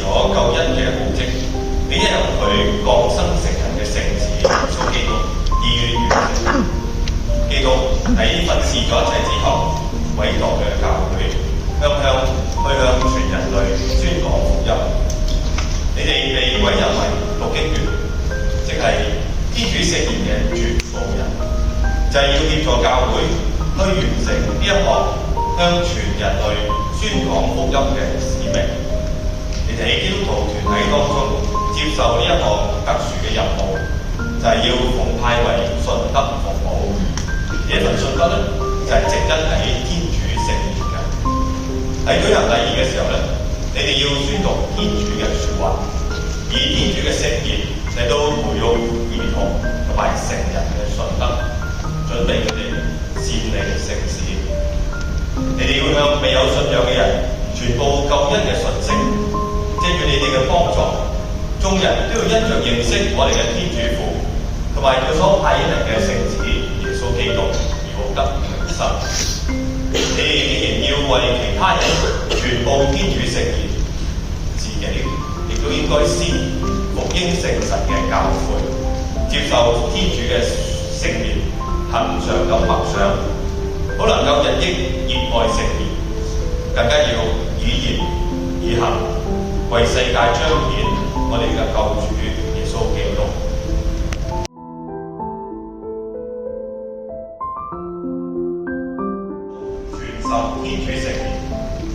咗救恩嘅奧蹟，並因由佢降生成人嘅聖子耶穌基督而完成。基督喺訓示咗一切之後，委託佢嘅教會去向全人類宣講福音。你哋被委任為錄經員，即係天主聖言嘅傳報人，就係要協助教會去完成呢一項向全人類宣講福音嘅使命。你哋喺基督徒團體當中接受呢一項特殊嘅任務，就係要奉派為信德服務。呢一份信德咧，就係植根喺天主聖言嘅。喺舉行禮儀嘅時候咧，你哋要宣讀天主嘅説話，以天主嘅聖言嚟到培育兒童同埋成人嘅信德，準備佢哋善理聖事。你哋要向未有信仰嘅人傳播救恩嘅訊息，借住你哋嘅幫助，眾人都要因着認識我哋嘅天主父同埋佢所派嚟嘅聖子耶穌基督而獲得永生。你哋既然要為其他人傳播天主聖言，自己亦都應該先服膺聖神嘅教誨，接受天主嘅聖言，恆常咁默想，好能夠日益熱愛聖言，更加要以言以行，為世界彰顯我哋嘅救主耶穌基督。傳授天主聖言，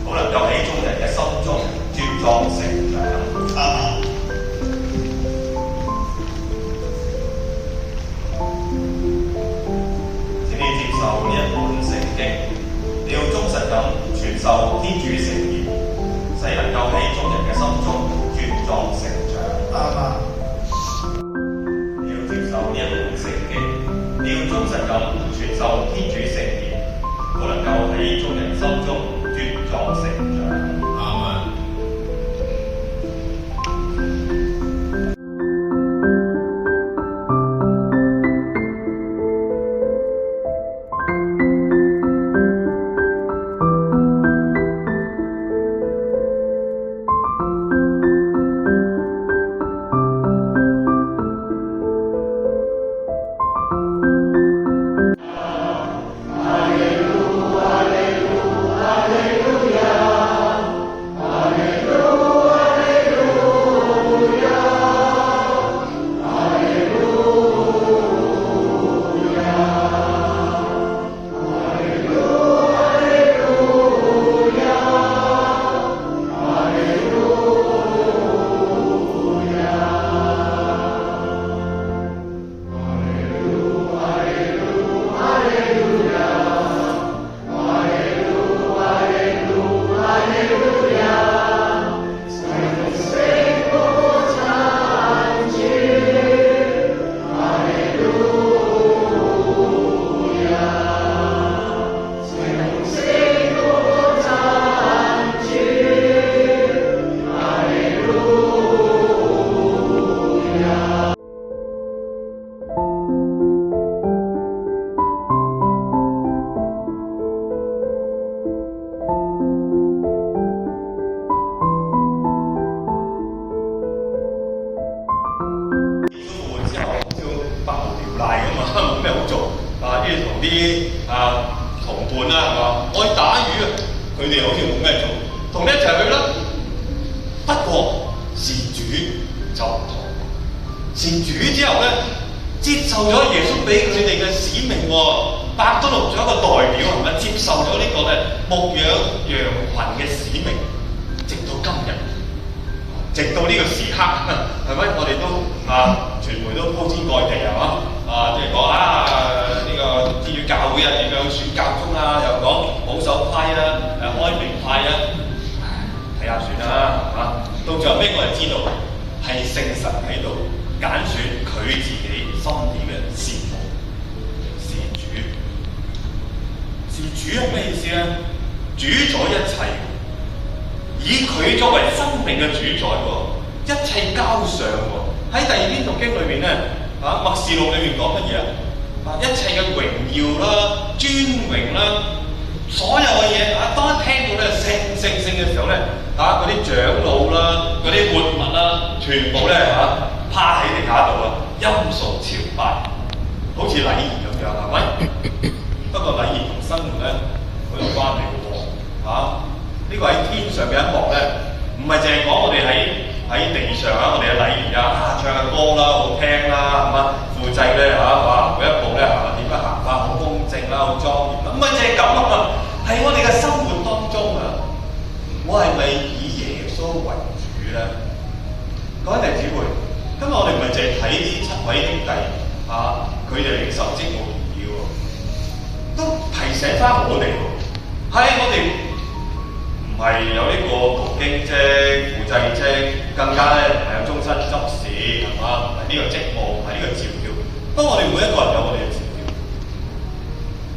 好能夠喺眾人嘅心中茁壯成長。請你接受呢一本聖經，你要忠實咁傳授天主聖言，使能夠喺眾人嘅心中茁壯成長。你要接受呢一本聖經，你要忠實咁傳授天主聖言，好能夠喺眾人心中茁壯成長。同伴啦，係嘛？我去打魚啊，佢哋好似冇咩做，同你一齊去啦。不過事主就唔同，事主之後咧，接受咗耶穌俾佢哋嘅使命喎，伯多祿做一個代表係咪？接受咗呢個嘅牧養羊群嘅使命，直到今日，直到呢個時刻，係咪？我哋都傳媒都鋪天蓋地係嘛？即係講呢個天主教會點樣選教宗又講保守派開明派睇下算啦，係嘛？到最後尾我哋知道係聖神喺度揀選佢自己心意嘅事務，事主。事主係咩意思咧？主宰一切，以佢作為生命嘅主宰喎，一切交上喎。喺第二篇讀經裏面咧，默示錄裏面講乜嘢啊？一切嘅榮耀啦、尊榮啦，所有嘅嘢當一聽到咧聖嘅時候咧，嗰啲長老啦、嗰啲全部咧趴喺地下度啊，音數朝拜，好似禮儀咁樣，係咪？不過禮儀同生活咧好有關係嘅喎，呢個喺天上嘅一幕咧，唔係淨係講我哋喺地上我哋嘅禮儀唱嘅歌啦，好聽啦，係嘛？副祭咧哇，每一步咧點樣行法，好公正啦，好莊嚴啦，唔係淨係咁啊，係我哋嘅生活當中我係咪以耶穌為主咧？各位弟兄姊妹，今日我哋唔係淨係睇呢7位兄弟佢哋領受職務榮耀，都提醒翻我哋喎。我哋唔係有呢個讀經職、副祭職，更加咧唔係有終身執事，係嘛？唔係呢個職務，唔係呢個召叫。不過我哋每一個人有我哋嘅召叫，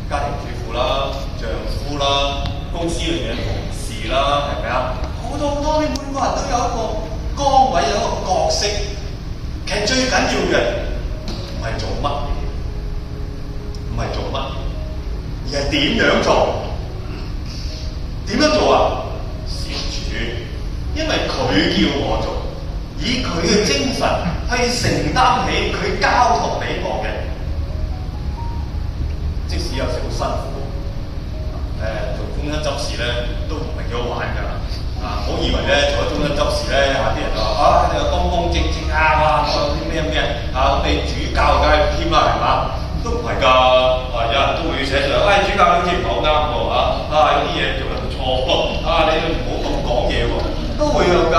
家庭主婦啦、丈夫啦、公司裏面嘅同事啦，係咪啊？好多好多，你每個人都有一個崗位，有一個角色。其實最緊要嘅唔係做乜嘢，唔係做乜嘢，而係點樣做。點樣做啊？是主，因為佢叫我做，以佢嘅精神去承擔起佢交託俾我嘅，即使有時好辛苦，做終身執事咧都唔係幾好玩㗎。唔好以為咧做咗終身執事咧啲人就話你又公公正正哇啲咩咁你主教梗係添啦，係嘛？都唔係㗎，有人都會寫上，主教好似唔係好啱喎有啲嘢做得唔錯你都唔好咁講嘢喎，都會有㗎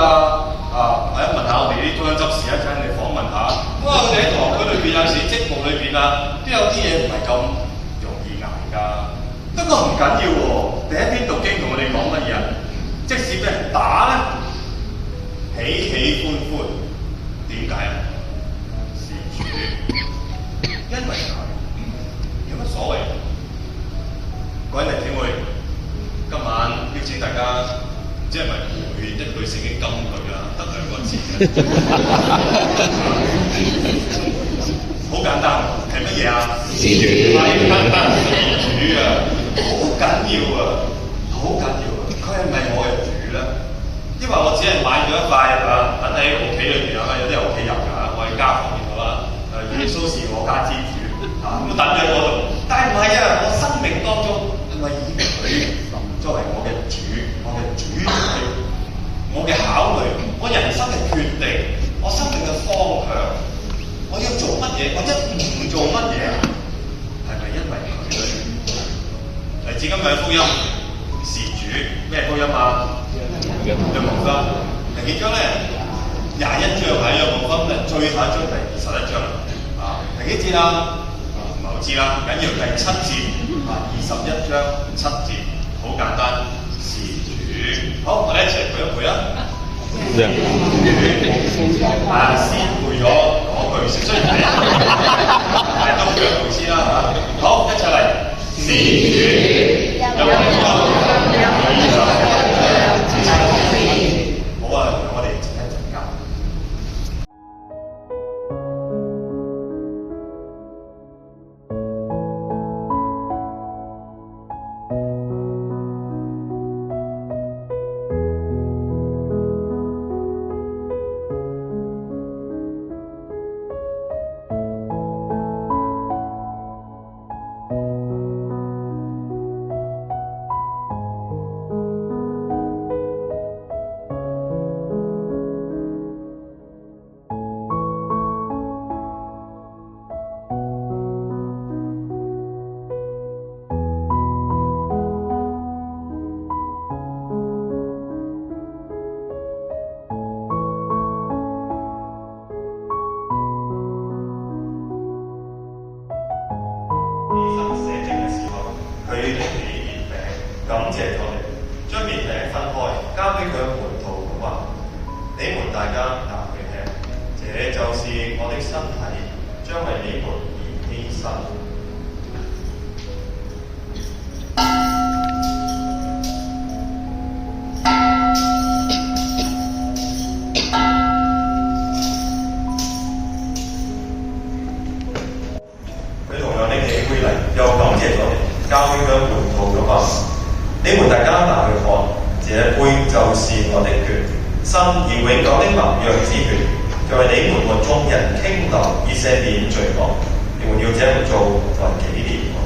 或者問下我哋啲終身執事一陣，你訪問下，我哋喺堂區裏邊有時職務裏邊都有啲嘢唔係咁容易捱㗎。不過唔緊要喎，第一篇讀經同我哋講乜嘢啊？即使俾人打咧，喜喜歡歡，點解啊？是主，因為佢有乜所謂？各位弟兄姊妹，今晚邀請大家，即係咪背一句聖經金句得2個字好簡單，係乜嘢啊？是主，係主好緊要好緊要佢係咪我嘅主咧？因為我只係買咗一塊等喺屋企裏邊有啲人屋企入我喺家房邊耶穌是我家之主咁等喺嗰度。但係唔係我生命當中係咪以佢作為我嘅主、我嘅主權、我嘅考慮、我人生嘅決定、我生命嘅方向，我要做乜嘢，或者唔做乜嘢，係咪因為佢嚟自今日嘅福音？是主咩福音啊？約翰福音第幾章咧？21章喺約翰福音最後一章第21章第幾節啊？唔係好知啦，緊要第7節21章7節，好簡單，是主。好，我哋一齊背一背啊！先背咗嗰句先，雖然係都背一背先啦好，一齊嚟，是主。好啊，我哋靜一陣間。你們大家拿去看，這杯就是我的血，新而永久的盟約之血，就係你們和眾人傾流以赦免罪惡，你們要這樣做為紀念我。